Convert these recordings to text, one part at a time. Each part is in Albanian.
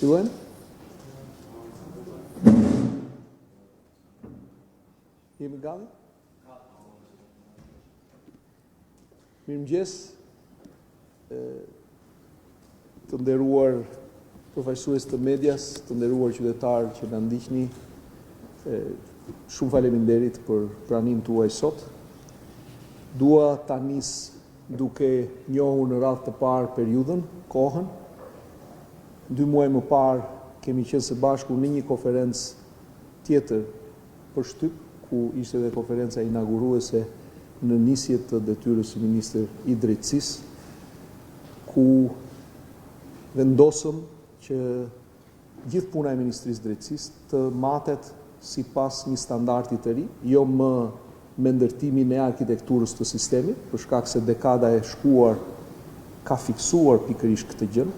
Fillojmë? Jemi gati? Mirëmëngjes, të nderuar përfaqësues të medias, të nderuar qytetarë që na ndiqni, shumë faleminderit për pranimin tuaj sot. Dua ta nis duke njohur në radhë të parë periudhën, kohën. 2 muaj më parë kemi qenë së bashku në një konferencë tjetër për shtyp, ku ishte dhe konferenca inauguruese në nisje të detyrës së ministrit i drejtësisë, ku vendosëm që gjithë puna e Ministrisë Drejtësisë të matet sipas një standardi të ri, jo më me ndërtimin e arkitekturës të sistemit, për shkak se dekada e shkuar ka fiksuar pikërisht këtë gjë.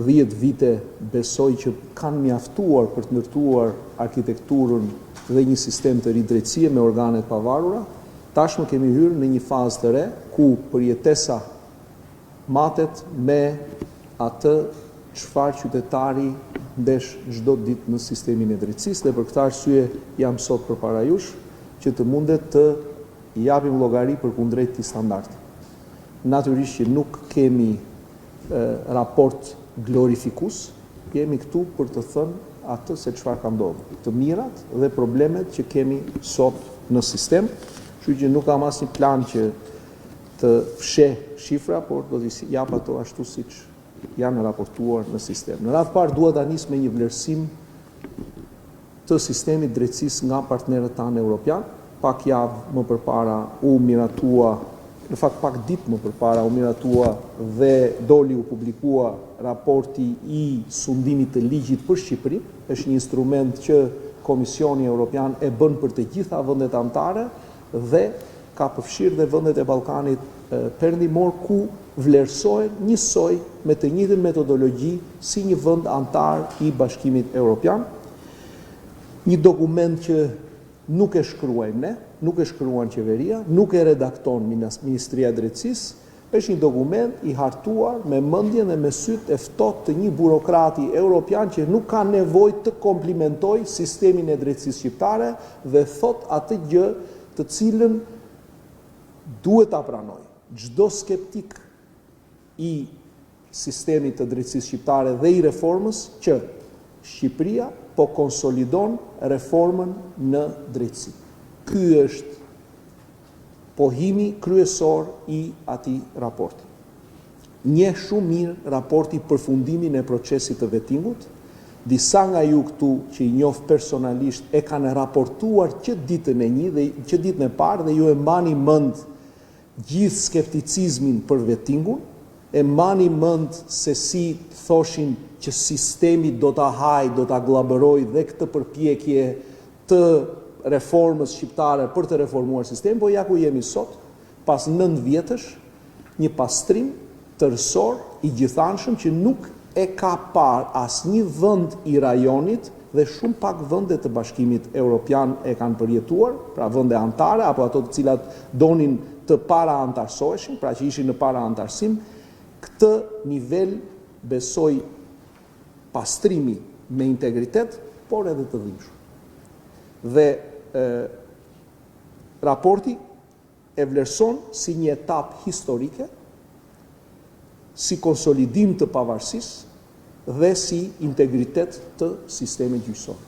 10 vite besoj që kanë mjaftuar për të ndërtuar arkitekturën dhe një sistem të ri drejtësie me organet pavarura. Tashmë kemi hyrë në një fazë të re, ku përjetesa matet me atë çfarë qytetari ndesh çdo ditë në sistemin e drejtësisë, dhe për këtë arsye jam sot përpara jush që të mundet të japim llogari për kundrejt këtij standardi. Natyrisht që nuk kemi raport glorifikues, jemi këtu për të thënë atë se çfarë ka ndodhur, të mirat dhe problemet që kemi sot në sistem. Kështu që nuk kam asnjë plan që të fsheh shifra, por do t'i jap ato ashtu siç janë raportuar në sistem. Në radhë parë dua ta nis me një vlerësim të sistemit drejtësisë nga partnerët tanë evropian. Pak javë më përpara u miratua, në fakt pak ditë më përpara u miratua dhe doli u publikua raporti i sundimit të ligjit për Shqipërinë. Është një instrument që Komisioni Evropian e bën për të gjitha vendet anëtare dhe ka përfshirë dhe vendet e Ballkanit perëndimor, ku vlerësohen njësoj me të njëjtën metodologji si një vend antar i Bashkimit Evropian. Një dokument që nuk e shkruajmë ne, nuk e shkruan qeveria, nuk e redakton Ministria e Drejtësisë, është një dokument i hartuar me mendjen dhe me sytë e ftohtë të një burokrati evropian që nuk ka nevojë të komplimentojë sistemin e drejtësisë shqiptare dhe thot atë gjë të cilën duhet ta pranojë çdo skeptik i sistemit të drejtësisë shqiptare dhe i reformës, që Shqipëria po konsolidon reformën në drejtësi. Ky është pohimi kryesor i atij raporti. Njeh shumë mirë raporti përfundimin e procesit të vettingut. Disa nga ju këtu që i njoh personalisht e kanë raportuar që ditën e 1 dhe që ditën e parë, dhe ju e mbani mend gjithë skepticizmin për vettingun, e mbani mend se si thoshin që sistemi do ta haj, do ta glabëroj dhe këtë përpjekje të reformës shqiptare për të reformuar sistemin, po ja ku jemi sot, pas 9 vjetësh, një pastrim tërësor i gjithanshëm që nuk e ka parë asnjë vend i rajonit dhe shumë pak vende të Bashkimit Evropian e kanë përjetuar, pra vende anëtare apo ato të cilat donin të para antarësoheshin, pra që ishin në para antarësim. Këtë nivel besoj pastrimi me integritet, por edhe të dhimbshëm. Dhe raporti e vlerëson si një etapë historike, si konsolidim të pavarësisë dhe si integritet të sistemit gjyqësor.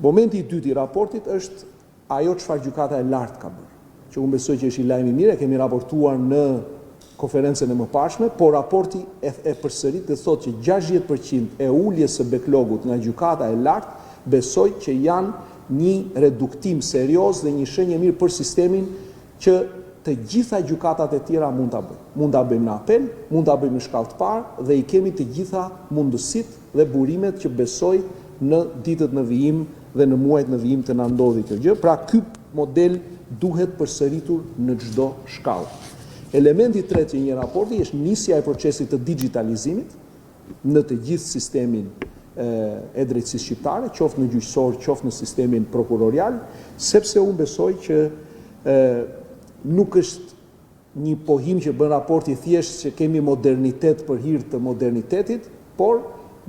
Momenti i dytë i raportit është ajo çfarë gjykata e lartë ka bërë, që unë besoj që është i lajmi mirë, e kemi raportuar në konferencën e mëparshme, por raporti e përsërit dhe thotë që 60% e uljes së backlogut nga gjykata e lartë besoj që janë një reduktim serioz dhe një shenjë mirë për sistemin që të gjitha gjykatat e tjera mund ta bëjnë. Mund ta bëjmë në apel, mund ta bëjmë në shkallë të parë dhe i kemi të gjitha mundësitë dhe burimet që besoj në ditët në vijim dhe në muajt në vijim të na ndodhi kjo gjë. Pra ky model duhet përsëritur në çdo shkallë. Elementi i tretë i një raporti është nisja e procesit të digitalizimit në të gjithë sistemin e drejtësisë shqiptare, qoftë në gjyqësor, qoftë në sistemin prokurorial, sepse unë besoj që nuk një pohim që bën raporti thjesht që kemi modernitet për hir të modernitetit, por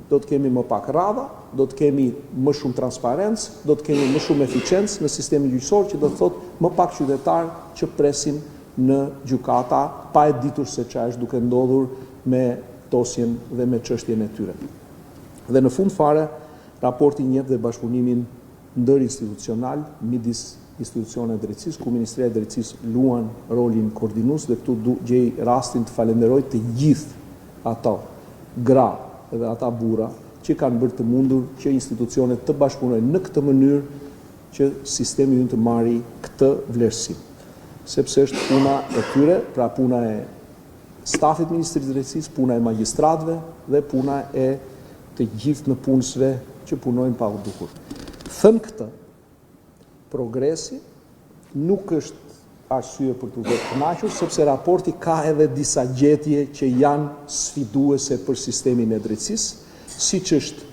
do të kemi më pak radha, do të kemi më shumë transparencë, do të kemi më shumë eficiencë në sistemin gjyqësor, që do të thotë më pak qytetar që presin në gjykata pa e ditur se çfarë është duke ndodhur me dosjen dhe me çështjen e tyre. Dhe në fund fare, raporti njeh dhe bashkëpunimin ndërinstitucional midis institucioneve të drejtësisë, ku Ministria e Drejtësisë luan rolin koordinues, dhe këtu gjej rastin të falenderoj të gjithë ato gra dhe ata burra që kanë bërë të mundur që institucionet të bashkëpunojnë në këtë mënyrë që sistemi ynë të marrë këtë vlerësim. Sepse është puna e tyre, pra puna e stafit Ministrisë së Drejtësisë, puna e magjistratëve dhe puna e të gjithë nëpunësve që punojnë pa u dukur. Thënë këtë, progresi nuk është arsye për të vetë kënaqur, sepse raporti ka edhe disa gjetje që janë sfiduese për sistemin e drejtësisë, siç është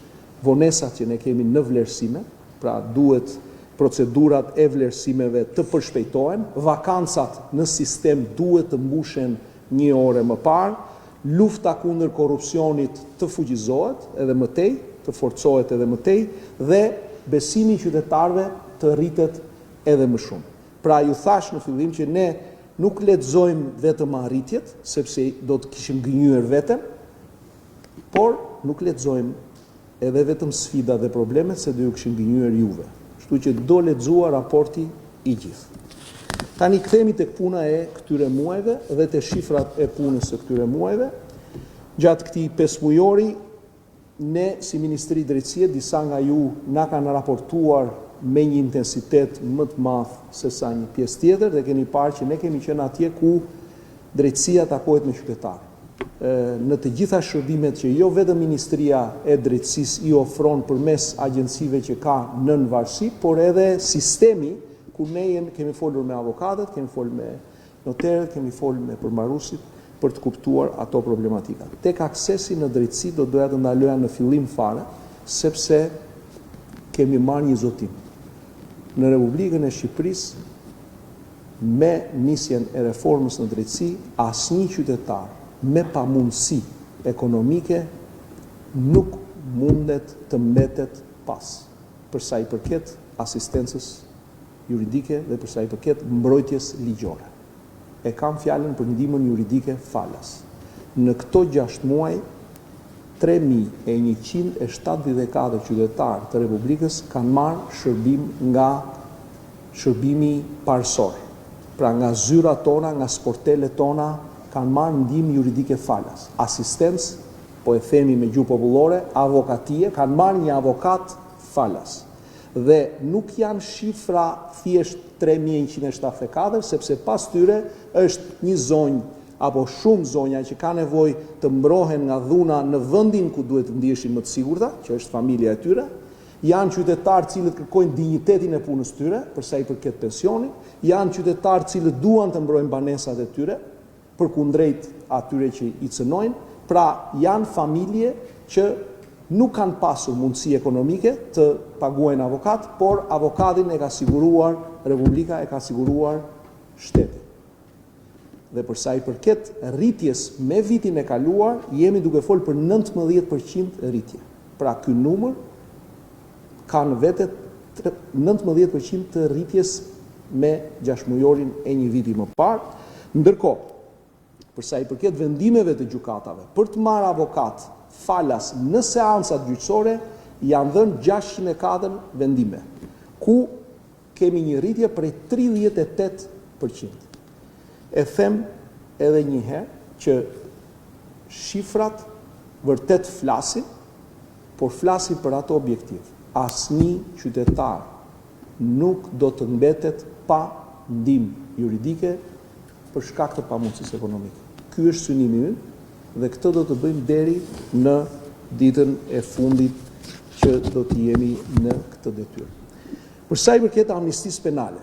vonesat që ne kemi në vlerësime, pra duhet procedurat e vlerësimeve të përshpejtohen, vakancat në sistem duhet të mbushen 1 orë më parë, lufta kundër korrupsionit të fuqizohet edhe më tej, të forcohet edhe më tej, dhe besimi i qytetarëve të rritet edhe më shumë. Pra ju thash në fillim që ne nuk lexojmë vetëm arritjet, sepse do të kishim gënjur veten, por nuk lexojmë edhe vetëm sfidat dhe problemet, se do ju kishim gënjur juve. Kështu që do lexuar raporti i gjithë. Tani kthehemi tek puna e këtyre muajve dhe te shifrat e punës së këtyre muajve. Gjatë këtij 5 mujori, ne si Ministri Drejtësie, disa nga ju na kanë raportuar me një intensitet më të madh se sa një pjesë tjetër, dhe keni parë që ne kemi qenë atje ku drejtësia takohet me qytetarë. Në të gjitha shërbimet që jo vetëm Ministria e Drejtësisë i ofron përmes agjencive që ka nën varësi, por edhe sistemi ku ne kemi folur me avokatët, kemi folur me noterët, kemi folur me përmbaruesit për të kuptuar ato problematika. Tek aksesi në drejtësi do doja të ndaloja në fillim fare, sepse kemi marrë një zotim. Në Republikën e Shqipërisë, me nisjen e reformës në drejtësi, asnjë qytetar me pamundësi ekonomike nuk mundet të mbetet pas, për sa i përket asistencës juridike dhe për sa i përket mbrojtjes ligjore. E kam fjalën për ndihmën juridike falas. Në këto 6 muaj, 3174 qytetarë të Republikës kanë marrë shërbim nga shërbimi parësor. Pra nga zyrat tona, nga sportelet tona, kanë marrë ndihmë juridike falas. Asistencë, po e themi me gjuhë popullore, avokatie, kanë marrë një avokat falas. Dhe nuk janë shifra thjesht 3174, sepse pas tyre është një zonjë apo shumë zonja që ka nevojë të mbrohen nga dhuna në vendin ku duhet të ndiheshin më të sigurta, që është familja e tyre. Janë qytetarë cilët kërkojnë dinjitetin e punës tyre, për sa i përket pensionit, janë qytetarë cilët duan të mbrojnë banesat e tyre, përkundrejt atyre që i cënojnë, pra janë familje që nuk kanë pasur mundësi ekonomike të paguajnë avokat, por avokatin e ka siguruar Republika, e ka siguruar shteti. Dhe për sa i përket rritjes me vitin e kaluar, jemi duke folë për 19% rritje. Pra ky numër ka në vete 19% të rritjes me 6 mujorin e një viti më parë. Ndërkohë, për sa i përket vendimeve të gjykatave, për të marrë avokat falas në seancat gjyqësore, janë dhënë 604 vendime, ku kemi një rritje prej 38%. E them edhe një herë që shifrat vërtet flasin, por flasin për ato objektiv. Asnjë qytetar nuk do të mbetet pa ndihmë juridike për shkak të pamundësisë ekonomike. Ky është synimi ynë dhe këtë do të bëjmë deri në ditën e fundit që do të jemi në këtë detyrë. Për sa i përket amnistisë penale,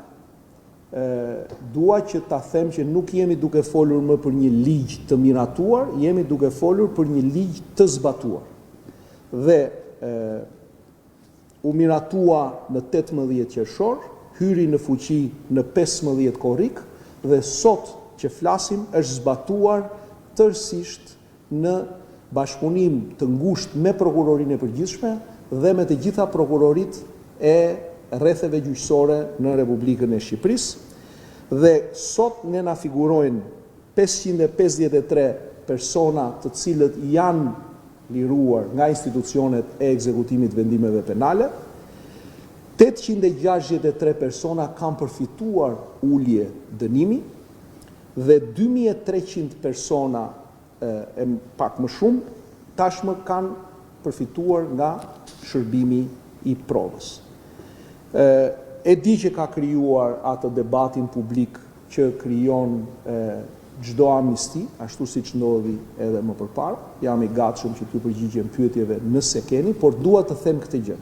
dua që ta them që nuk jemi duke folur më për një ligj të miratuar, jemi duke folur për një ligj të zbatuar. Dhe u miratua në 18 qershor, hyri në fuqi në 15 korrik, dhe sot që flasim është zbatuar tërësisht në bashkëpunim të ngushtë me prokurorinë e përgjithshme dhe me të gjitha prokurorit e rretheve gjyqësore në Republikën e Shqipërisë dhe sot ne na figurojnë 553 persona të cilët janë liruar nga institucionet e ekzekutimit vendimeve penale, 863 persona kanë përfituar ulje dënimi dhe 2300 persona e pak më shumë tashmë kanë përfituar nga shërbimi i provës. E di që ka krijuar atë debatin publik që krijon çdo amnisti, ashtu siç ndodhi edhe më përpara. Jam i gatshëm që t'ju përgjigjem pyetjeve nëse keni, por dua të them këtë gjë.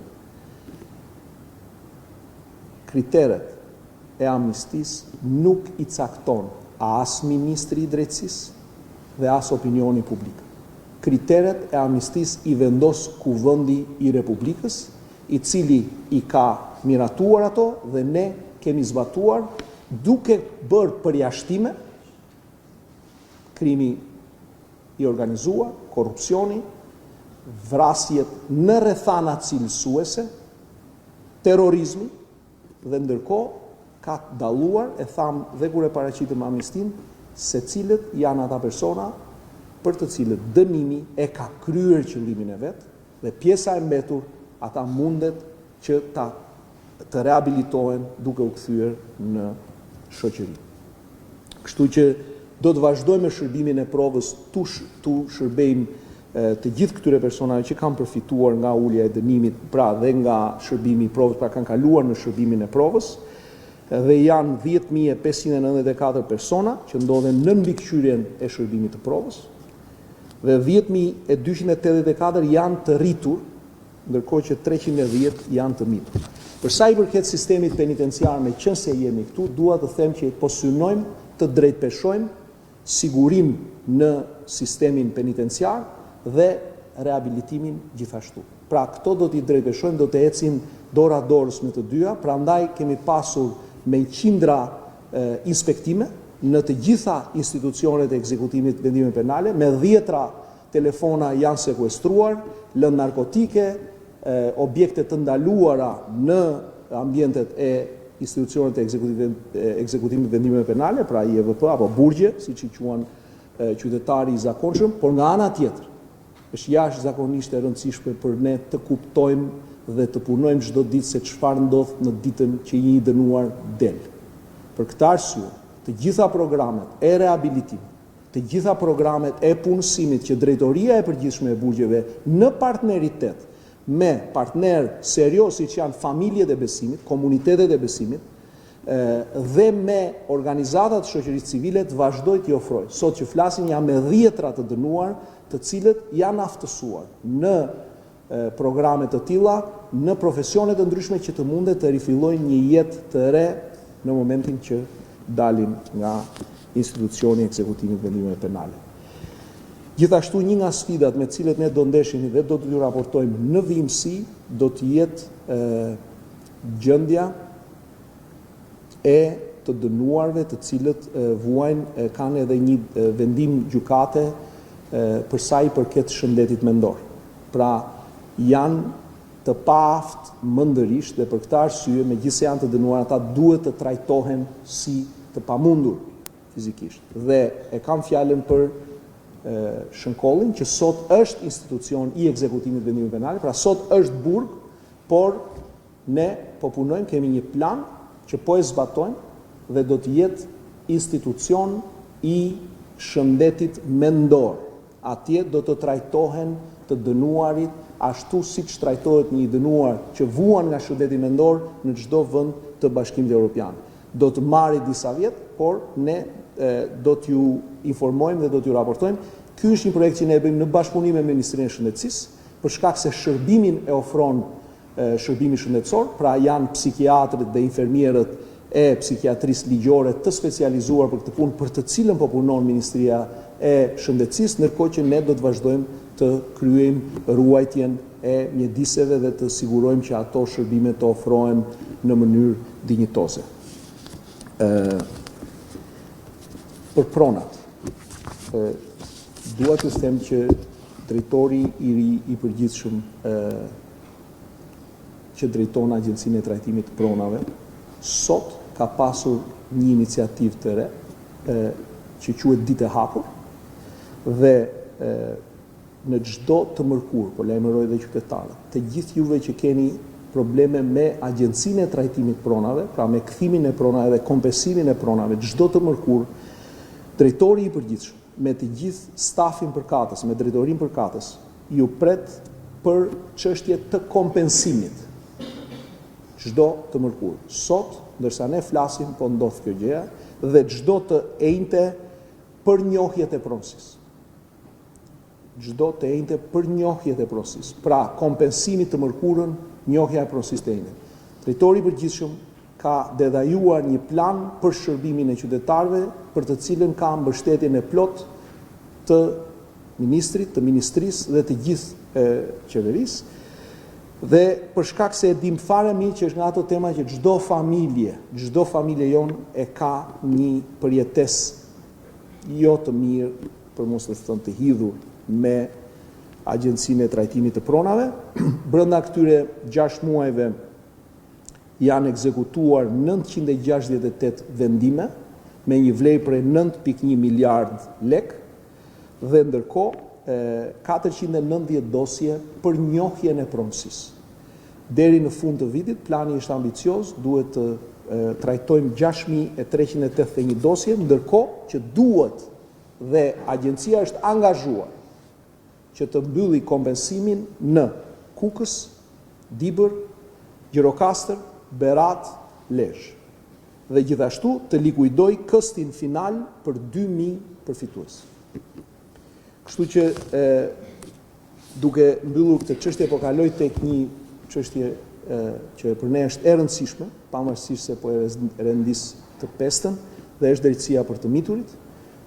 Kriteret e amnistisë nuk i cakton as ministri i drejtësisë dhe as opinioni publik. Kriteret e amnistisë i vendos Kuvendi i Republikës, i cili i ka miratuar ato dhe ne kemi zbatuar duke bërë përjashtime, krimi i organizuar, korrupsioni, vrasjet në rrethana cilësuese, terrorizmi dhe ndërkohë ka dalluar, e tham dhe kur e paraqitëm amnistin, se cilët janë ata persona për të cilët dënimi e ka kryer qëllimin e vet dhe pjesa e mbetur ata mundet që të rehabilitohen duke u kthyer në shoqëri. Kështu që do të vazhdojmë me shërbimin e provës, tu shërbejmë të gjithë këtyre personave që kanë përfituar nga ulja e dënimit, pra dhe nga shërbimi i provës, pra kanë kaluar në shërbimin e provës, dhe janë 10.594 persona që ndodhen në mbikëqyrjen e shërbimit të provës, dhe 10.284 janë të rritur, ndërkohë që 310 janë të mitur. Për sa i përket sistemit penitenciar, me qenë se jemi këtu, dua të them që po synojmë të drejtpeshojmë sigurim në sistemin penitenciar dhe rehabilitimin gjithashtu. Pra këto do t'i drejtpeshojmë, do të ecin dora dorës me të dyja, prandaj kemi pasur me qindra inspektime në të gjitha institucionet e ekzekutimit vendime penale, me 10 telefona janë sekuestruar, lëndë narkotike, objekte të ndaluara në ambientet e institucionet e ekzekutimit vendime penale, pra IEVP apo burgje, siç i quan qytetari i zakonshëm, por nga ana tjetër është jashtëzakonisht e rëndësishme për ne të kuptojmë dhe të punojmë çdo ditë se çfarë ndodh në ditën që një i dënuar del. Për këtë arsye, të gjitha programet e rehabilitimit, të gjitha programet e punësimit që drejtoria e përgjithshme e burgjeve në partneritet me partner serioz siç janë familjet e besimit, komunitetet e besimit, dhe me organizatat shoqërisë civile të vazhdoj t'i ofroj. Sot që flasin janë me 10 të dënuar, të cilët janë aftësuar në programe të tilla, në profesionet të ndryshme që të mundet të rifillojnë një jetë të re në momentin që dalin nga institucioni i ekzekutimit vendimeve penale. Gjithashtu një nga sfidat me cilët ne do ndeshemi dhe do t'ju raportojmë në vimësi do të jetë gjendja e të dënuarve të cilët vuajnë kanë edhe një vendim gjykate për sa i përket shëndetit mendor. Pra janë të paaftë mendërisht dhe për këtë arsye megjithëse janë të dënuar ata duhet të trajtohen si të pamundur fizikisht. Dhe e kam fjalën për Shënkollin, që sot është institucion i ekzekutimit vendimeve penale, pra sot është burg, por ne po punojmë, kemi një plan që po e zbatojmë dhe do të jetë institucion i shëndetit mendor. Atje do të trajtohen të dënuarit ashtu siç trajtohet një dënuar që vuan nga shëndeti mendor në çdo vend të Bashkimit Evropian. Do të marrë disa vjet, por ne do t'ju informojmë dhe do t'ju raportojmë. Ky është një projekt që ne e bëjmë në bashkëpunim me Ministrinë e Shëndetësisë, për shkak se shërbimin e ofron shërbimi shëndetësor, pra janë psikiatrët dhe infermierët e psikiatrisë ligjore të specializuar për këtë punë, për të cilën po punon Ministria e Shëndetësisë, ndërkohë që ne do të vazhdojmë të kryejmë ruajtjen e mjediseve dhe të sigurojmë që ato shërbime të ofrohen në mënyrë dinjitoze. Për pronat, dua të them që drejtori i ri i përgjithshëm që drejton Agjencinë e Trajtimit të Pronave, sot ka pasur një iniciativë të re që quhet Ditë e Hapur dhe në çdo të mërkur, po lajmëroj dhe qytetarët, të gjithë juve që keni probleme me Agjencinë e Trajtimit të Pronave, pra me kthimin e pronave dhe kompensimin e pronave, çdo të mërkur, drejtori i përgjithshëm me të gjithë stafin përkatës, me drejtorinë përkatës, ju pret për çështje të kompensimit. Çdo të mërkur. Sot, ndërsa ne flasim, po ndodh kjo gjëja, dhe çdo të enjte për njohjet e pronësisë. Çdo të enjte për njohjet e pronësisë. Pra, kompensimi të mërkurën, njohja e pronësisë të enjte. Drejtori i përgjithshëm ka dedajuar një plan për shërbimin e qytetarëve, për të cilën ka mbështetjen e plot të ministrit, të ministrisë dhe të gjithë qeverisë. Dhe për shkak se e dim fare mirë që është nga ato tema që çdo familje jon e ka një përjetesë jo të mirë, për mos të thënë të hidhur me Agjencinë e Trajtimit të Pronave. Brenda këtyre 6 muajve janë ekzekutuar 968 vendime me një vlerë prej 9.1 miliard lek dhe ndërkohë 490 dosje për njohjen e pronësisë. Deri në fund të vitit, plani është ambicioz, duhet të trajtojmë 6.381 dosje, ndërkohë që duhet dhe agjencia është angazhuar që të mbylli kompensimin në Kukës, Dibër, Gjirokastër, Berat, Lezhë. Dhe gjithashtu të likuidoj këstin final për 2.000 përfitues. Kështu që duke mbyllur këtë çështje, po kaloj tek një çështje që për ne është e rëndësishme, pavarësisht se po e rendis të pestën, dhe është drejtësia për të miturit,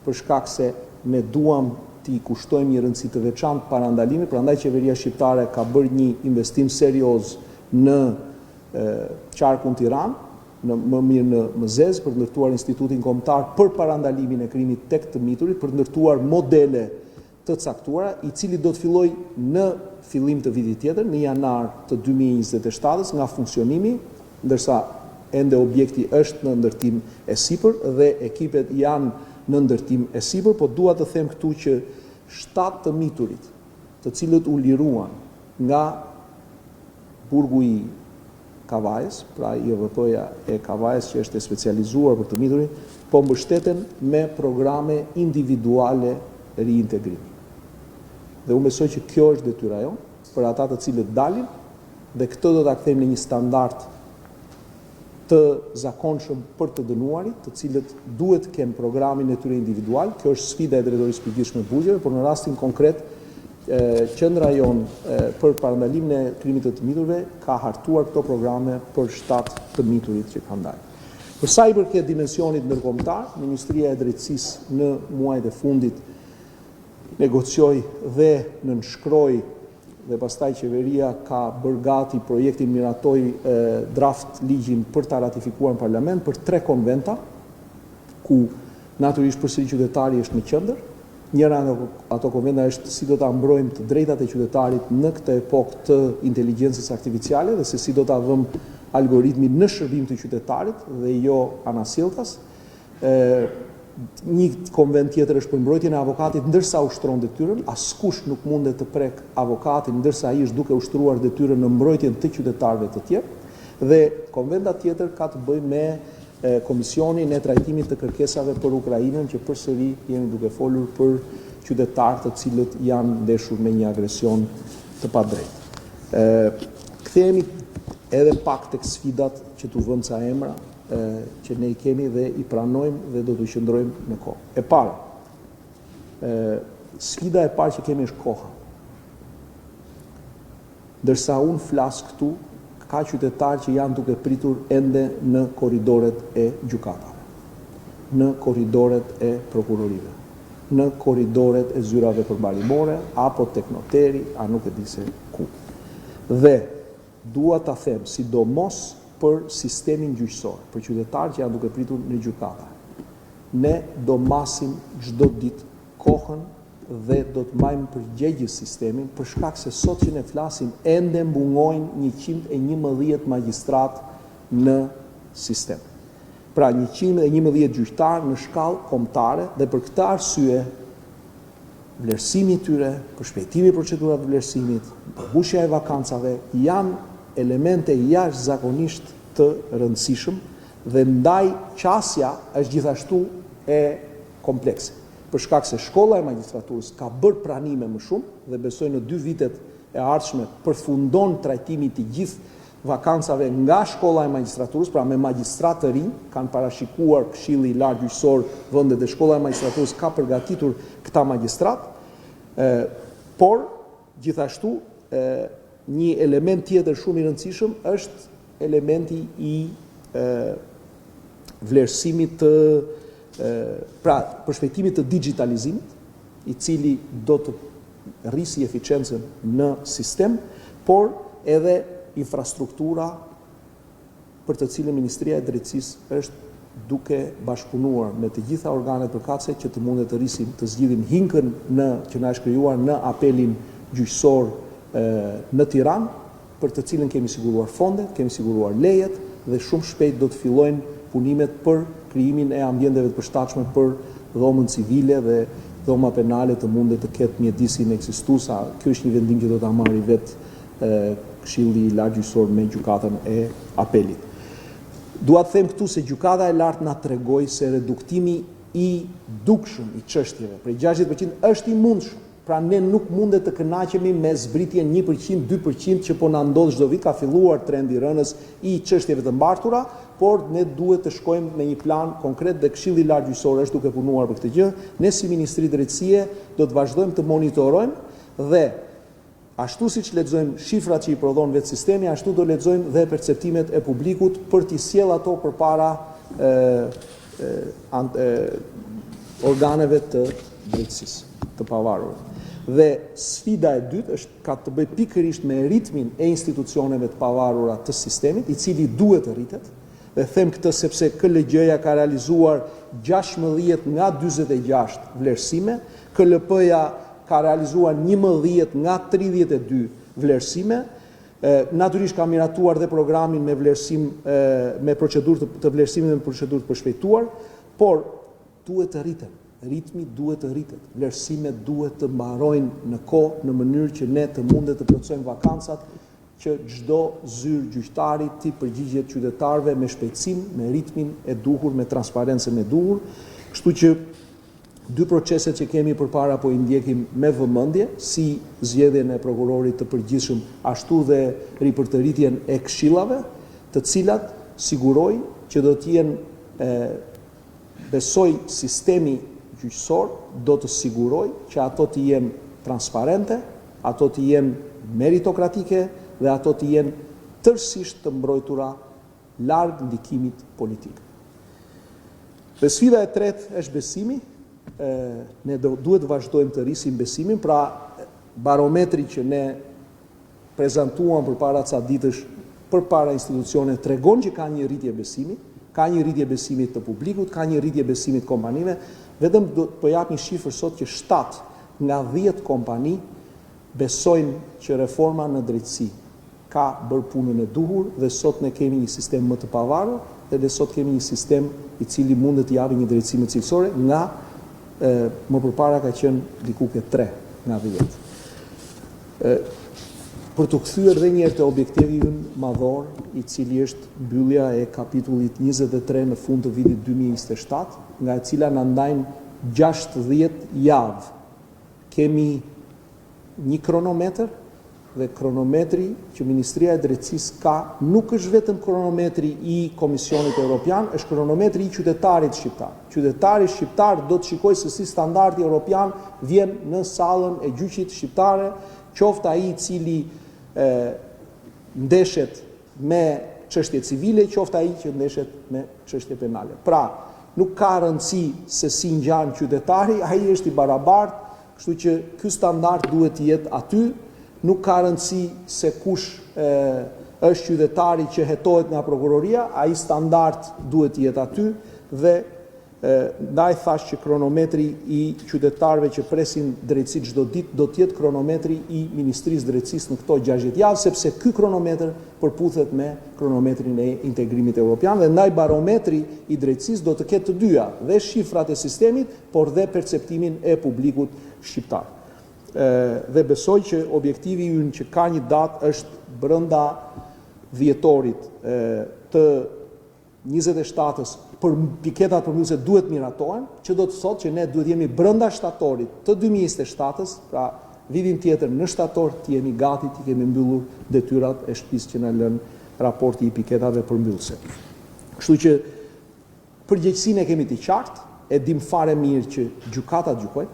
për shkak se ne duam t'i kushtojmë një rëndësi të veçantë parandalimit, prandaj qeveria shqiptare ka bërë një investim serioz në qarkun Tiranë, më mirë në Mëzez, për të ndërtuar institutin kombëtar për parandalimin e krimit tek të miturit, për të ndërtuar modele të caktuara, i cili do të filloj në fillim të vitit tjetër, në janar të 2027 nga funksionimi, ndërsa ende objekti është në ndërtim e sipër dhe ekipet janë në ndërtim e sipër, po dua të them këtu që 7 të miturit, të cilët u liruan nga burgu i Kavajës, pra IVP-ja e Kavajës që është e specializuar për të miturin, po mbështeten me programe individuale riintegrimi. Dhe unë besoj që kjo është detyra jonë për ata të cilët dalin, dhe këtë do ta kthejmë në një standard të zakonshëm për të dënuarit, të cilët duhet të kenë programin e tyre individual. Kjo është sfida e drejtorisë përgjithshme të bugjeve, por në rastin konkret qendra jonë për parandalimin e krimit të miturve ka hartuar këto programe për 7 të miturit që kanë dalë. Për sa i përket dimensionit ndërkombëtar, Ministria e Drejtësisë në muajt e fundit negocioi dhe nënshkroi dhe pastaj qeveria ka bërë gati projektin, miratoi draft ligjin për ta ratifikuar në parlament për 3 konventa, ku natyrisht përsëri qytetari është në qendër. Njëra nga ato konventa është si do ta mbrojmë të drejtat e qytetarit në këtë epokë të inteligjencës artificiale dhe se si do ta vëmë algoritmin në shërbim të qytetarit dhe jo anasjelltas. Një konvent tjetër është për mbrojtjen e avokatit ndërsa ushtron detyrën, askush nuk mundet të prek avokatin ndërsa ai është duke ushtruar detyrën në mbrojtjen të qytetarëve të tjerë. Dhe konventa tjetër ka të bëjë me Komisionin e Trajtimit të kërkesave për Ukrainën, që përsëri jemi duke folur për qytetarë të cilët janë ndeshur me një agresion të padrejtë. Kthehemi edhe pak tek sfidat që tu vënë ca emra, që ne i kemi dhe i pranojmë dhe do të qëndrojmë në kohë. E para, sfida e parë që kemi është koha. Ndërsa unë flas këtu, ka qytetarë që janë duke pritur ende në korridoret e gjykatave, në korridoret e prokurorive, në korridoret e zyrave përmbarimore, apo tek noteri, a nuk e di se ku. Dhe dua ta them, sidomos për sistemin gjyqësor, për qytetarë që janë duke pritur në gjykata. ne do masim çdo ditë kohën dhe do të majmë përgjegjës sistemin, për shkak se sot që ne flasim ende mbungojnë 111 magjistrat në sistem. Pra 111 gjyqtarë në shkallë kombëtare dhe për këtë arsye vlerësimi i tyre, përshpejtimi i procedurave të vlerësimit, përmbushja e vakancave janë elemente jashtëzakonisht të rëndësishëm dhe ndaj qasja është gjithashtu e komplekse. Për shkak se shkolla e magjistraturës ka bërë pranime më shumë dhe besoj në 2 vitet e ardhshme përfundon trajtimi të gjithë vakancave nga shkolla e magjistraturës, pra me magjistrat të rinj, kanë parashikuar Këshilli i Lartë Gjyqësor vendet dhe shkolla e magjistraturës ka përgatitur këta magjistrat, por gjithashtu një element tjetër shumë i rëndësishëm është elementi i vlerësimit të pra përshpejtimit të digitalizimit, i cili do të rrisi eficiencën në sistem, por edhe infrastruktura për të cilën Ministria e Drejtësisë është duke bashkëpunuar me të gjitha organet përkatëse që të mundet të rrisim të zgjidhim hinkën që na është krijuar në apelin gjyqësor në Tiranë, për të cilën kemi siguruar fondet, kemi siguruar lejet dhe shumë shpejt do të fillojnë punimet për krijimin e ambienteve të përshtatshme për dhomën civile dhe dhoma penale të mundet të ketë mjedisin ekzistuesa. Ky është një vendim që do ta marrë vetë Këshilli i Lartë Gjyqësor me gjykatën e apelit. Dua të them këtu se gjykata e lartë na tregoi se reduktimi i dukshëm i çështjeve prej 60% është i mundshëm. Pra ne nuk mundet të kënaqemi me zbritjen 1%, 2% që po na ndodh çdo vit, ka filluar trendi rënës i çështjeve të mbartura, por ne duhet të shkojmë me një plan konkret dhe Këshilli i Lartë Gjyqësor është duke punuar për këtë gjë. Ne si Ministri Drejtësie do të vazhdojmë të monitorojmë dhe ashtu siç lexojmë shifrat që i prodhon vetë sistemi, ashtu do lexojmë dhe perceptimet e publikut për t'i sjell ato përpara organeve të drejtësisë të pavarura. Dhe sfida e dytë ka të bëjë pikërisht me ritmin e institucioneve të pavarura të sistemit, i cili duhet të rritet. Dhe them këtë sepse KLG-ja ka realizuar 16 nga 46 vlerësime, KLP-ja ka realizuar 11 nga 32 vlerësime, natyrisht ka miratuar dhe programin me vlerësim me procedurë të vlerësimit dhe me procedurë të përshpejtuar, por duhet të rriten. Ritmi duhet të rritet, vlerësimet duhet të mbarojnë në kohë, në mënyrë që ne të mundet të plotësojmë vakancat, që çdo zyrë gjyqtari t'i përgjigjet qytetarëve me shpejtësinë, me ritmin e duhur, me transparencën e duhur. Kështu që 2 proceset që kemi përpara po i ndjekim me vëmendje, si zgjedhjen e prokurorit të përgjithshëm, ashtu dhe ripërtëritjen e këshillave, të cilat siguroj që do të jenë besoj sistemi gjyqësor do të siguroj që ato të jenë transparente, ato të jenë meritokratike dhe ato të jenë tërësisht të mbrojtura larg ndikimit politik. Dhe sfida e tretë është besimi. Ne duhet të vazhdojmë të rrisim besimin, pra barometri që ne prezantuam përpara ca ditësh përpara institucioneve tregon që ka një rritje besimi, ka një rritje besimit të publikut, ka një rritje besimit të kompanive. Vetëm do të jap një shifër sot që 7 nga 10 kompani besojnë që reforma në drejtësi ka bërë punën e duhur dhe sot ne kemi një sistem më të pavarur dhe sot kemi një sistem i cili mundet të japë një drejtësi më cilësore nga më përpara ka qenë diku ke 3 nga 10. Për të kthyer edhe një herë te objektivi ynë madhor, i cili është mbyllja e kapitullit 23 në fund të vitit 2027, nga e cila na ndajnë 60 javë. Kemi një kronometër dhe kronometri që Ministria e Drejtësisë ka nuk është vetëm kronometri i Komisionit Evropian, është kronometri i qytetarit shqiptar. Qytetari shqiptar do të shikojë se si standardi evropian vjen në sallën e gjyqit shqiptare, qoftë ai i cili ndeshet me çështje civile, qoftë ai që ndeshet me çështje penale. Pra, nuk ka rëndësi se si ngjan qytetari, ai është i barabartë, kështu që ky standard duhet të jetë aty, nuk ka rëndësi se kush është qytetari që hetohet nga prokuroria, ai standard duhet të jetë aty dhe Ndaj thash që kronometri i qytetarëve që presin drejtësi çdo ditë do të jetë kronometri i Ministrisë Drejtësisë në këto 60 javë, sepse ky kronometër përputhet me kronometrin e integrimit evropian dhe ndaj barometri i drejtësisë do të ketë të dyja, dhe shifrat e sistemit, por dhe perceptimin e publikut shqiptar. Dhe besoj që objektivi ynë që ka një datë është brenda dhjetorit të 27-ës për piketat përmbyllëse duhet miratohen, që do të thotë që ne duhet jemi brenda shtatorit të 2027-ës, pra vitin tjetër në shtator të jemi gati të kemi mbyllur detyrat e shtëpisë që na lën raporti i piketave përmbyllëse. Kështu që përgjegjësinë e kemi të qartë, e dim fare mirë që gjykata gjykojnë,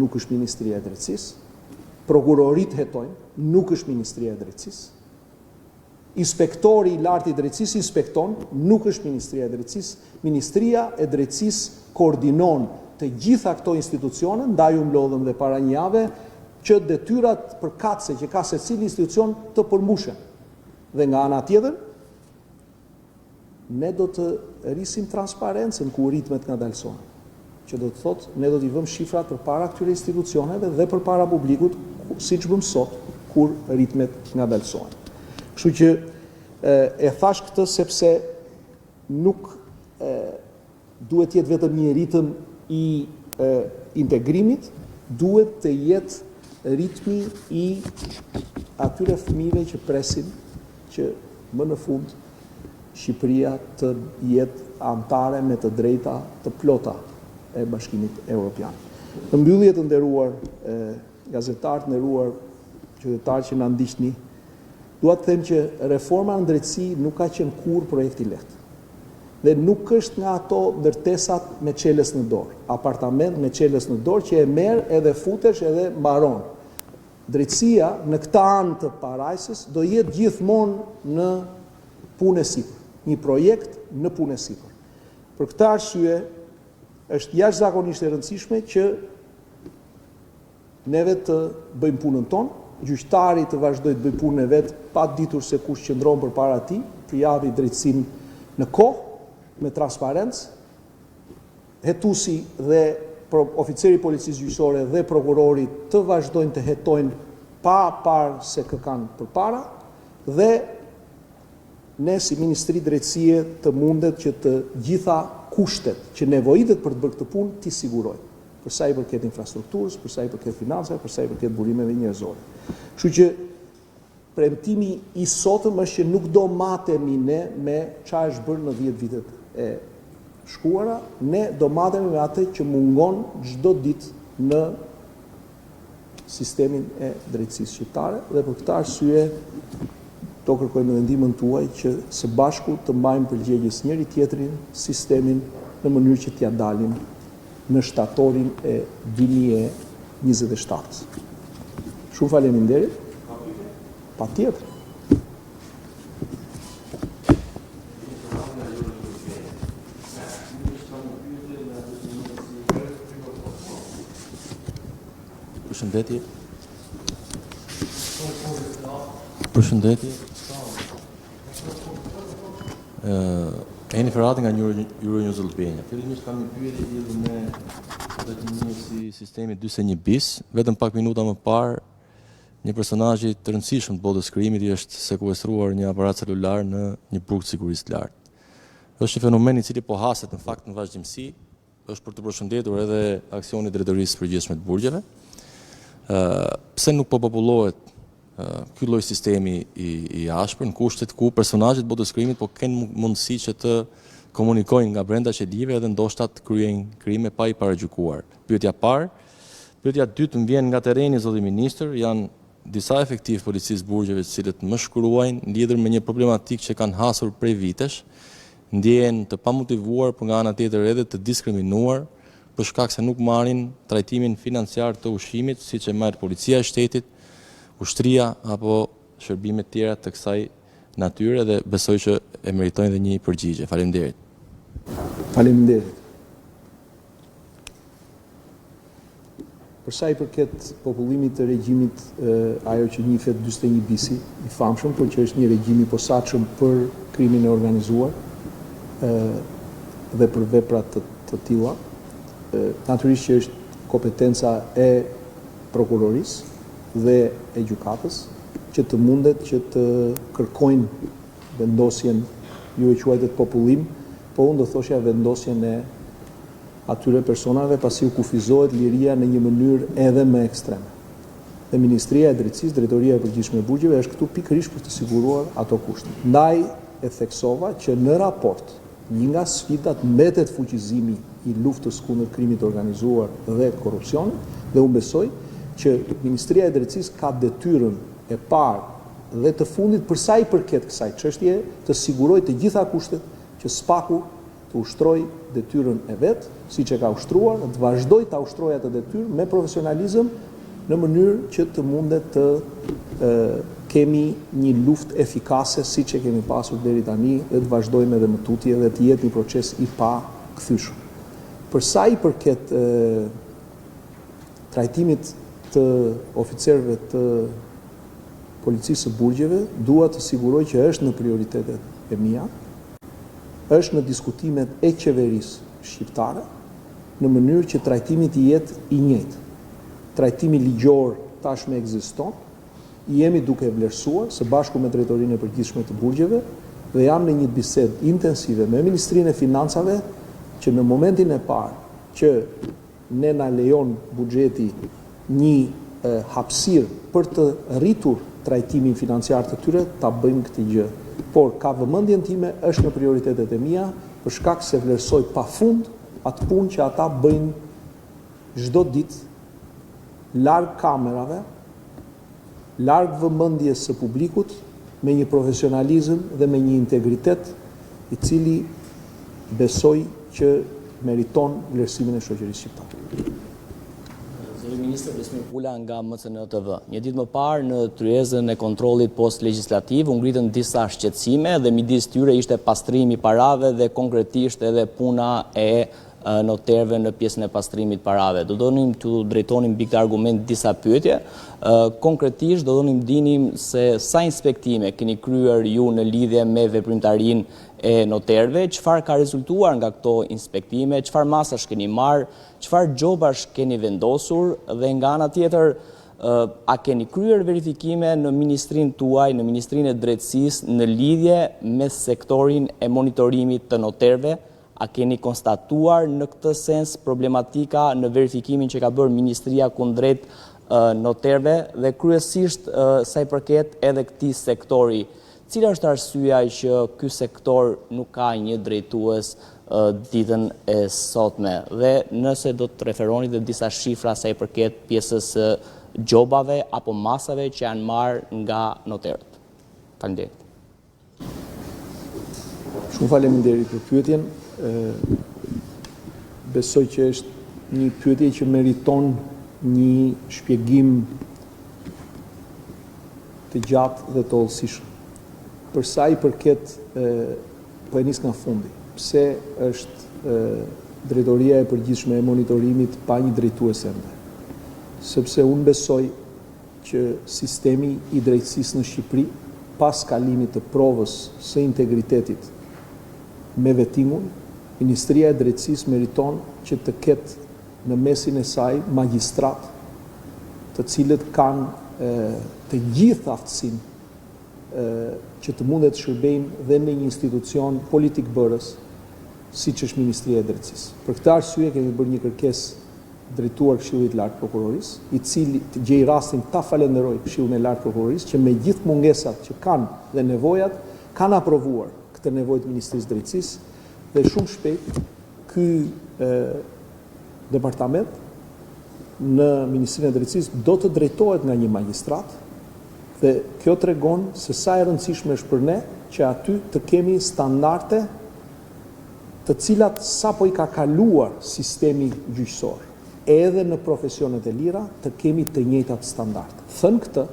nuk është Ministria e Drejtësisë, prokurorit hetojnë, nuk është Ministria e Drejtësisë. Inspektori i lartë i drejtësisë inspekton, nuk është Ministria e Drejtësisë. Ministria e Drejtësisë koordinon të gjitha këto institucione, ndaj u mlodhëm dhe para një jave, që detyrat përkatëse që ka secili institucion të përmbushen. Dhe nga ana tjetër, ne do të rrisim transparencën ku ritmet nga dalësohen. Që do të thotë, ne do t'i vëmë shifrat përpara këtyre institucioneve dhe përpara publikut, siç bëm sot, kur ritmet nga dalësohen. Kështu që e thash këtë sepse nuk duhet jetë vetëm një ritëm i integrimit, duhet të jetë ritmi i atyre fëmijëve që presin që më në fund Shqipëria të jetë anëtare me të drejta të plota e Bashkimit Evropian. Në mbyllje të nderuar gazetarë, të nderuar qytetarë që na ndiqni, dua të them që reforma në drejtësi nuk ka qenë kurrë projekt i lehtë. Dhe nuk është nga ato ndërtesat me çelës në dorë, apartament me çelës në dorë që e merr edhe futesh edhe mbaron. Drejtësia në këtë anë të parajsës do jetë gjithmonë në punë e sipër, një projekt në punë e sipër. Për këtë arsye është jashtëzakonisht e rëndësishme që neve të bëjmë punën tonë, gjyqtari të vazhdojë të bëjë punën e vet, pa ditur se kush qëndron përpara tij, të javi drejtësinë në kohë, me transparencë, hetuesi dhe oficeri i policisë gjyqësore dhe prokurori të vazhdojnë të hetojnë pa parë se kë kanë përpara, dhe ne si Ministri Drejtësie të mundet që të gjitha kushtet që nevojitet për të bërë këtë punë t'i sigurojnë, për sa i përket infrastrukturës, për sa i përket financave, për sa i përket burimeve njerëzore. Kështu që premtimi i sotëm është që nuk do matemi ne me çfarë është bërë në 10 vitet e shkuara, ne do matemi me atë që mungon çdo ditë në sistemin e drejtësisë shqiptare, dhe për këtë arsye do kërkojmë edhe ndihmën tuaj që së bashku të mbajmë përgjegjës njëri tjetrin sistemin në mënyrë që t'ia dalim në shtatorin e 2027. Shumë faleminderit. Patjetër. Përshëndetje. Përshëndetje. Eni Ferrati nga Euronews Albania. Fillimisht kam një pyetje lidhur me vetëm si sistemi 41 bis, vetëm pak minuta më parë një personazh i të rëndësishëm të botës krijimit është sekuestruar një aparat celular në një burg sigurisë të lartë. Është një fenomen i cili po haset në fakt në vazhdimsi, është për të përshëndetur edhe aksioni i drejtorisë së përgjithshme të burgjeve. Pse nuk po popullohet ky lloj sistemi i ashpër në kushtet ku personazhet botës krijimit po kanë mundësi që të komunikojnë nga brenda qelive edhe ndoshta të kryejnë krime pa i paragjykuar. Pyetja parë, pyetja dytë më vjen nga terreni, zoti ministër, janë disa efektiv policisë burgjeve të cilët më shkruajnë lidhur me një problematikë që kanë hasur prej vitesh, ndjehen të pamotivuar, por nga ana tjetër edhe të diskriminuar për shkak se nuk marrin trajtimin financiar të ushqimit, siç e merr policia e shtetit, ushtria apo shërbimet tjera të kësaj natyre, dhe besoj që e meritojnë dhe një përgjigje. Faleminderit. Faleminderit. Për sa i përket popullimit të regjimit, ajo që njihet 41 bisi, i famshëm, por që është një regjim i posaçëm për krimin e organizuar dhe për vepra të të tilla, natyrisht që është kompetenca e prokurorisë dhe e gjykatës që të mundet që të kërkojnë vendosjen, ju e quajtet popullim, po unë do thoshja vendosjen e atyre personave pasi u kufizohet liria në një mënyrë edhe më ekstreme. Dhe Ministria e Drejtësisë, Drejtoria e Përgjithshme e Burgjeve është këtu pikërisht për të siguruar ato kushte. Ndaj e theksova që në raport një nga sfidat mbetet fuqizimi i luftës kundër krimit organizuar dhe korrupsionit dhe unë besoj që Ministria e Drejtësisë ka detyrën e parë dhe të fundit për sa i përket kësaj çështje të sigurojë të gjitha kushtet që SPAK-u të ushtrojë detyrën e vet, siç e ka ushtruar, të vazhdojë ta ushtrojë atë detyrë me profesionalizëm në mënyrë që të mundet të kemi një luftë efikase siç e kemi pasur deri tani dhe të vazhdojmë edhe më tutje dhe të jetë një proces i pa kthyeshëm. Për sa i përket trajtimit të oficerëve të Policisë së Burgjeve, dua të siguroj që është në prioritetet e mia, është në diskutimet e qeverisë shqiptare, në mënyrë që trajtimi të jetë i njëjtë. Trajtimi ligjor tashmë ekziston, jemi duke vlerësuar së bashku me Drejtorinë e Përgjithshme të Burgjeve dhe jam në një bisedë intensive me Ministrinë e Financave që në momentin e parë që ne na lejon buxheti një hapësirë për të rritur trajtimin financiar të tyre, ta bëjmë këtë gjë. Por ka vëmendjen time, është në prioritetet e mia, për shkak se vlerësoj pafund atë punë që ata bëjnë çdo ditë larg kamerave, larg vëmendjes së publikut, me një profesionalizëm dhe me një integritet i cili besoj që meriton vlerësimin e shoqërisë shqiptare. Zëri Ministër Besmir Pula nga MCN-TV. Një ditë më parë në tryezën e kontrollit post-legjislativ u ngritën disa shqetësime dhe midis tyre ishte pastrimi i parave dhe konkretisht edhe puna e noterëve në pjesën e pastrimit parave. Do donim të drejtonim mbi këtë argument disa pyetje. Konkretisht do donim dinim se sa inspektime keni kryer ju në lidhje me veprimtarinë e noterëve, çfarë ka rezultuar nga këto inspektime, çfarë masash keni marrë, çfarë gjobash keni vendosur dhe nga ana tjetër a keni kryer verifikime në ministrinë tuaj, në Ministrinë e Drejtësisë në lidhje me sektorin e monitorimit të noterëve? A keni konstatuar në këtë sens problematika në verifikimin që ka bërë Ministria kundrejt noterëve dhe kryesisht sa i përket edhe këtij sektori? Cila është arsyeja që ky sektor nuk ka një drejtues ditën e sotme? Dhe nëse do të referoni dhe disa shifra sa i përket pjesës gjobave apo masave që janë marrë nga noterët. Faleminderit. Shumë faleminderit për pyetjen. Besoj që është një pyetje që meriton një shpjegim të gjatë dhe të hollësishëm. Për sa i përket, po e nis nga fundi, pse është Drejtoria e Përgjithshme e Monitorimit pa një drejtues ende? Sepse unë besoj që sistemi i drejtësisë në Shqipëri, pas kalimit të provës së integritetit me vettingun, Ministria e Drejtësisë meriton që të ketë në mesin e saj magjistrat, të cilët kanë të gjithë aftësinë që të mundet të shërbejnë dhe në një institucion politik bërës, siç është Ministria e Drejtësisë. Për këtë arsye kemi bërë një kërkesë drejtuar Këshillit Lart Prokurorisë, i cili të gjej rastin ta falenderoj Këshillin e Lart Prokurorisë që me gjithë mungesat që kanë dhe nevojat kanë aprovuar këtë nevojë të Ministrisë së Drejtësisë dhe shumë shpejt ky departament në Ministrinë e Drejtësisë do të drejtohet nga një magjistrat dhe kjo tregon se sa e rëndësishme është për ne që aty të kemi standarde të cilat sapo i ka kaluar sistemi gjyqësor, edhe në profesionet e lira të kemi të njëjtat standarde. Thënë këtë,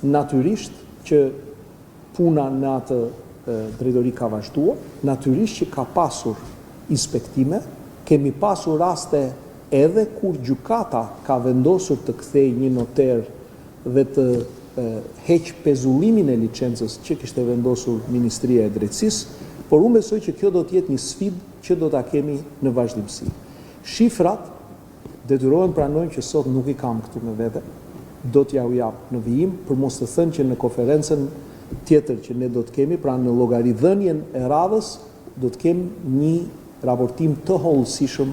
natyrisht që puna në atë drejtori ka vazhduar, natyrisht që ka pasur inspektime, kemi pasur raste edhe kur gjykata ka vendosur të kthejë një noter dhe të heq pezullimin e licencës që kishte vendosur Ministria e Drejtësisë, por unë besoj që kjo do të jetë një sfidë që do ta kemi në vazhdimsi. Shifrat detyrohen pranojmë që sot nuk i kam këtu me vete, do t'ja u jap në vijim, për mos të thënë që në konferencën tjetër që ne do të kemi, pra në llogaridhënien e radhës, do të kemi një raportim të hollësishëm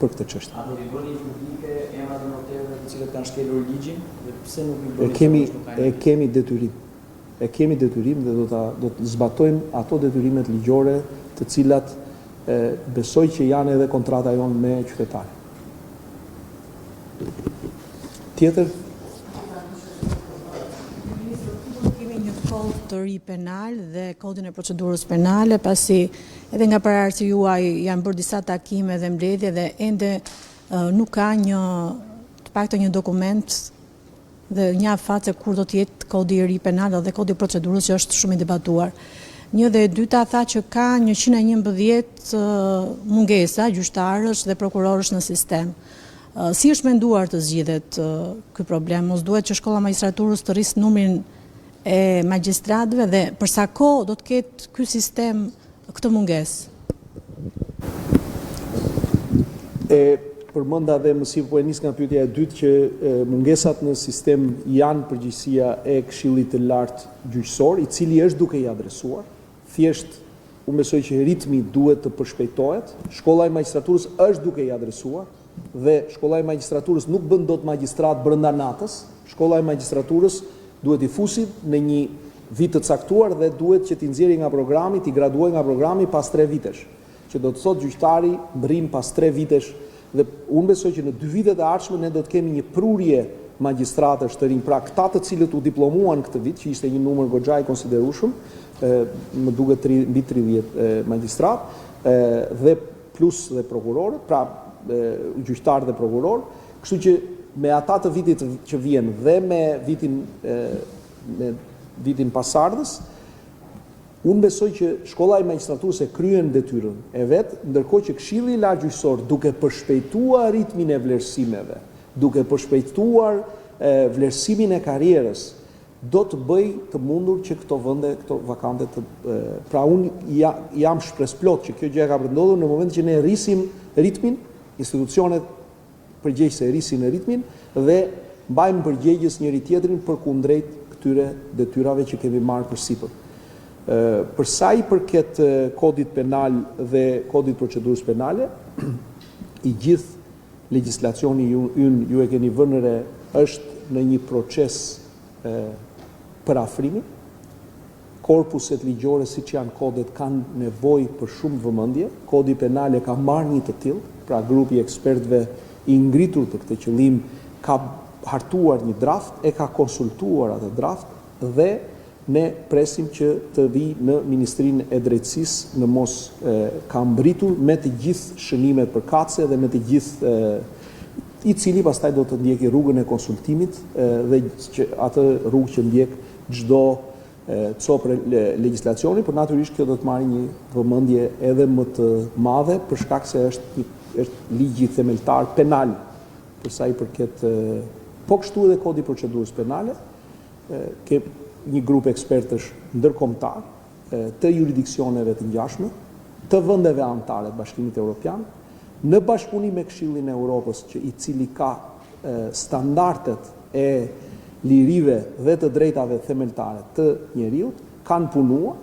për këtë çështje. A do t'i bëni publike emrat e noterëve të cilët kanë shkelur ligjin dhe pse nuk i bëni? E kemi detyrim dhe do të zbatojmë ato detyrimet ligjore të cilat besoj që janë edhe kontrata jonë me qytetarët. Tjetër? Kemi një kod të ri penal dhe kodin e procedurës penale, pasi edhe nga pararësi juaj janë bërë disa takime dhe mbledhje dhe ende nuk ka të paktën një dokument dhe një afat se kur do të jetë kodi i ri penal dhe kodi i procedurës që është shumë i debatuar. Një dhe dyta tha që ka 111 mungesa gjyqtarësh dhe prokurorësh në sistem. Si është menduar të zgjidhet ky problem? Mos duhet që shkolla magjistraturës të rrisë numrin e magjistratëve dhe për sa kohë do të ketë ky sistem këtë mungesë? Përmenda dhe mësi po e nis nga pyetja e dytë që mungesat në sistem janë përgjegjësia e Këshillit të Lartë Gjyqësor, i cili është duke i adresuar. Thjesht unë besoj që ritmi duhet të përshpejtohet. Shkolla e magjistraturës është duke i adresuar dhe shkolla e magjistraturës nuk bën dot magjistrat brenda natës. Shkolla e magjistraturës duhet i fusit në një vit të caktuar dhe duhet që t'i nxjerrë nga programi, t'i graduojë nga programi pas 3 vitesh. Që do të thotë gjyqtari mbrin pas 3 vitesh. Dhe unë besoj që në 2 vitet e ardhshme ne do të kemi një prurje magjistratësh të rinj, pra këta të cilët u diplomuan këtë vit, që ishte një numër goxha i konsiderueshëm, më duket mbi 30 magjistrat, dhe plus dhe prokurorët, pra gjyqtarë dhe prokurorë, kështu që me ata të vitit që vjen dhe me vitin pasardhës, unë besoj që shkolla e magjistraturës e kryen detyrën e vet, ndërkohë që Këshilli i Lartë Gjyqësor, duke përshpejtuar ritmin e vlerësimeve, duke përshpejtuar vlerësimin e karrierës, do të bëj të mundur që këto vende, këto vakante të pra unë jam shpresplot që kjo gjë ka ndodhur në moment që ne rrisim ritmin, institucionet përgjegjëse rrisin ritmin dhe mbajmë përgjegjës njëri tjetrin përkundrejt këtyre detyrave që kemi marrë përsipër. Për sa i përket kodit penal dhe kodit procedurës penale, i gjithë legjislacioni ju e keni vënë re është në një proces përafrimi. Korpuset ligjore siç janë kodet kanë nevojë për shumë vëmendje. Kodi penale ka marrë një të tillë, pra grupi i ekspertëve i ngritur për këtë qëllim ka hartuar një draft, e ka konsultuar atë draft dhe ne presim që të vi në Ministrinë e Drejtësisë, në mos ka mbritur me të gjithë shënimet përkatëse dhe me të gjithë i cili pastaj do të ndjeki rrugën e konsultimit dhe që atë rrugë që ndjek çdo copë legjislacioni, por natyrisht kjo do të marrë një vëmendje edhe më të madhe për shkak se është ligji themeltar penal, për sa i përket po kështu edhe kodi i procedurës penale, ke një grup ekspertësh ndërkombëtar të jurisdiksioneve të ngjashme, të vendeve anëtare të Bashkimit Evropian, në bashkëpunim me Këshillin e Europës, i cili ka standardet e lirive dhe të drejtave themeltare të njeriut, kanë punuar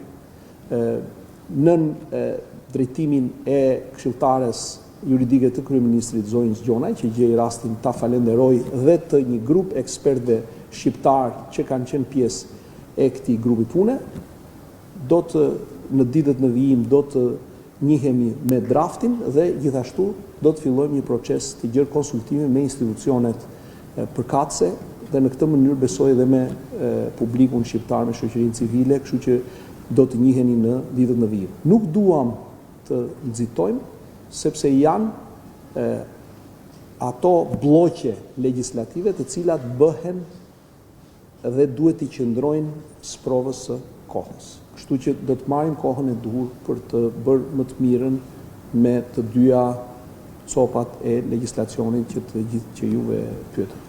nën drejtimin e këshilltares juridike të kryeministrit Zonjës Gjonaj, që gjej rastin ta falenderoj, dhe të një grup ekspertëve shqiptar që kanë qenë pjesë e këtij grupi pune. Do të në ditët në vijim do të njihemi me draftin dhe gjithashtu do të fillojmë një proces të gjerë konsultimi me institucionet përkatëse dhe në këtë mënyrë besoj edhe me publikun shqiptar, me shoqërinë civile, kështu që do të njiheni në ditët në vijim. Nuk duam të nxitojmë sepse janë ato bloqe legjislative të cilat bëhen dhe duhet i qëndrojnë sprovës së kohës. Kështu që do të marrim kohën e duhur për të bërë më të mirën me të dyja copat e legjislacionit që juve pyetët.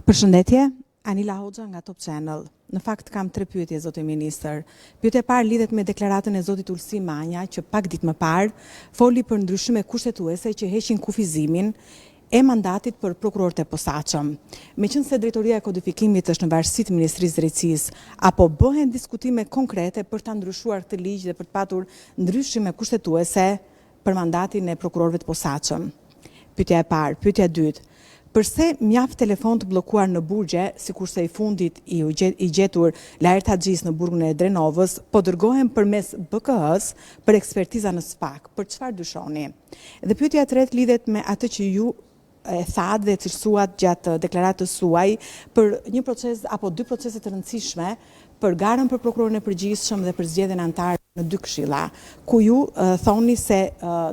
Përshëndetje, Anila Hoxha nga Top Channel. Në fakt kam 3 pyetje, zoti ministër. Pyetja e parë lidhet me deklaratën e zotit Ulsi Manja, që pak ditë më parë foli për ndryshime kushtetuese që heqin kufizimin e mandatit për prokurorët e posaçëm. Meqense Drejtoria e Kodifikimit është në varësitë të Ministrisë Drejtësisë, apo bëhen diskutime konkrete për ta ndryshuar këtë ligj dhe për të patur ndryshime kushtetuese për mandatin e prokurorëve të posaçëm? Pyetja e parë. Pyetja e dytë. Përse mjaft telefon të bllokuar në burgje, sikurse i fundit i gjetur Laert Haxhis në burgun e Drenovës, po dërgohen përmes BK-s për ekspertiza në SPAK? Për çfarë dyshoni? Dhe pyetja e tretë lidhet me atë që ju e thatë dhe cilësuat gjatë deklaratës suaj për një proces apo 2 procese të rëndësishme për garën për prokurorin e përgjithshëm dhe për zgjedhjen anëtare në 2 këshilla, ku ju thoni se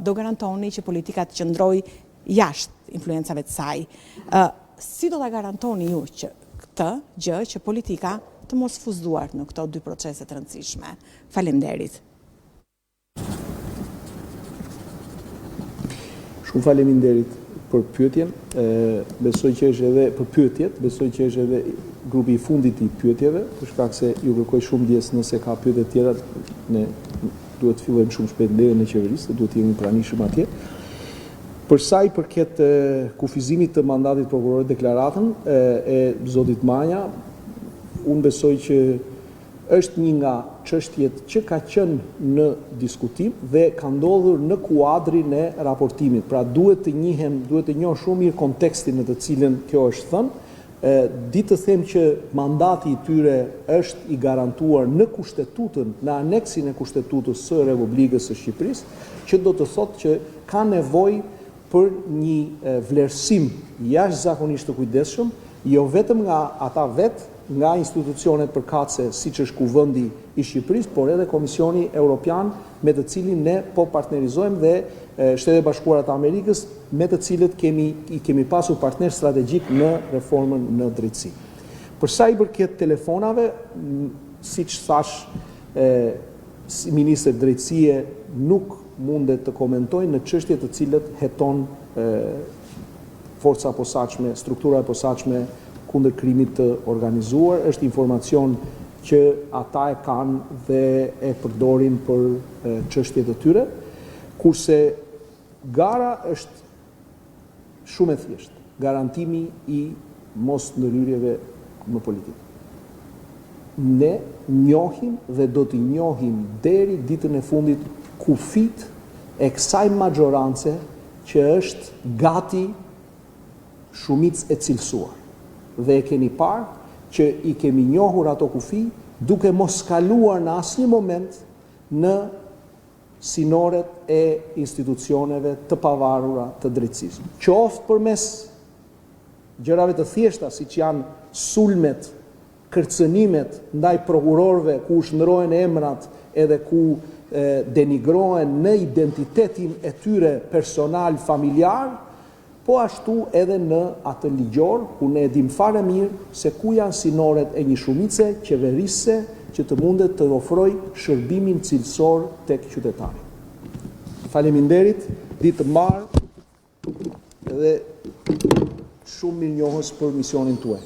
do garantoni që politika të qëndrojë jashtë influencave të saj. Si do ta garantoni ju që këtë gjë, që politika të mos fuzuar në këto 2 procese të rëndësishme? Faleminderit. Shumë faleminderit për pyetjen. Besoj që është edhe për pyetjet, besoj që është edhe grupi i fundit i pyetjeve, për shkak se ju kërkoj shumë ndjes nëse ka pyetje tjera, ne duhet të fillojmë shumë shpejt ndërën e qeverisë, duhet të jemi pranishëm atje. Për sa i përket kufizimit të mandatit prokurorit, deklaratën e zotit Manja, unë besoj që është një nga çështjet që ka qenë në diskutim dhe ka ndodhur në kuadrin e raportimit. Pra duhet të njohim shumë mirë kontekstin në të cilën kjo është thënë. Ditë të them që mandati i tyre është i garantuar në kushtetutën, në aneksin e kushtetutës së Republikës së Shqipërisë, që do të thotë që ka nevojë për një vlerësim jashtëzakonisht të kujdesshëm, jo vetëm nga ata vetë, nga institucionet përkatëse siç është Kuvendi i Shqipërisë, por edhe Komisioni Evropian, me të cilin ne po partnerizojmë, dhe Shtetet e Bashkuara të Amerikës, me të cilët i kemi pasur partner strategjik në reformën në drejtësi. Për sa i përket telefonave, siç thash, si ministër drejtësie nuk mundet të komentojnë në çështje të cilët heton forca posaçme, struktura e posaçme kundër krimit të organizuar. Është informacion që ata e kanë dhe e përdorin për çështjet e tyre, kurse gara është shumë e thjeshtë, garantimi i mos ndërhyrjeve në politikë. Ne njohim dhe do t'i njohim deri ditën e fundit kufit e kësaj magjorance që është gati shumicë e cilësuar. Dhe e keni parë që i kemi njohur ato kufi duke mos kaluar në asnjë moment në sinoret e institucioneve të pavarura të drejtësisë. Qoftë përmes gjërave të thjeshta, siç janë sulmet, kërcënimet ndaj prokurorëve ku shndrohen emrat edhe ku denigrohen në identitetin e tyre personal, familjar, po ashtu edhe në atë ligjor, ku ne dim fare mirë se ku janë sinoret e një shumice qeverisë që të mundet të ofroj shërbimin cilësor tek qytetari. Faleminderit, ditë të mbarë dhe shumë mirënjohës për misionin tuaj.